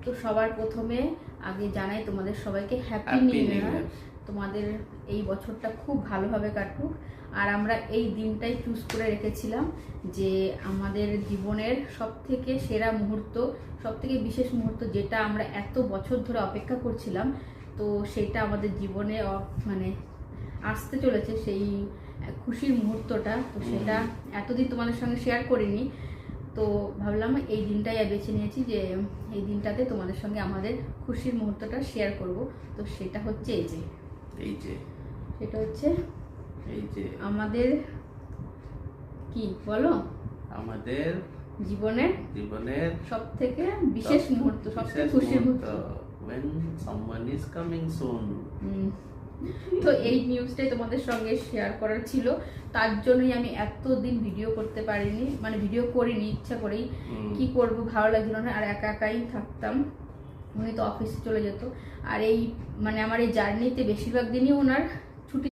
তো সবার প্রথমে আগে জানাই তোমাদের সবাইকে হ্যাপি নিউ ইয়ার। তোমাদের এই বছরটা খুব ভালোভাবে কাটুক। আর আমরা এই দিনটাই চুজ করে রেখেছিলাম যে আমাদের জীবনের সবথেকে সেরা মুহূর্ত, সবথেকে বিশেষ মুহূর্ত যেটা আমরা এত বছর ধরে অপেক্ষা করছিলাম, তো সেটা আমাদের জীবনে মানে আসতে চলেছে, সেই খুশির মুহূর্তটা। তো সেটা এতদিন তোমাদের সঙ্গে শেয়ার করিনি, তো ভাবলাম এই দিনটাই বেছে নিয়েছি যে এই দিনটাতে তোমাদের সঙ্গে আমাদের খুশির মুহূর্তটা শেয়ার করব। তো সেটা হচ্ছে সেটা হচ্ছে আমাদের কি বলো, আমাদের জীবনের সবথেকে বিশেষ মুহূর্ত, সবথেকে খুশির মুহূর্ত, when someone is coming soon। তো এই নিউজটাই তোমাদের সঙ্গে শেয়ার করার ছিল, তার জন্যই আমি এতদিন ভিডিও করতে পারিনি, মানে ভিডিও করিনি ইচ্ছা করেই। কি করব, ভালো লাগছিল না, আর একা একাই থাকতাম, উনি তো অফিসে চলে যেত। আর এই মানে আমার এই জার্নিতে বেশিরভাগ দিনই ওনার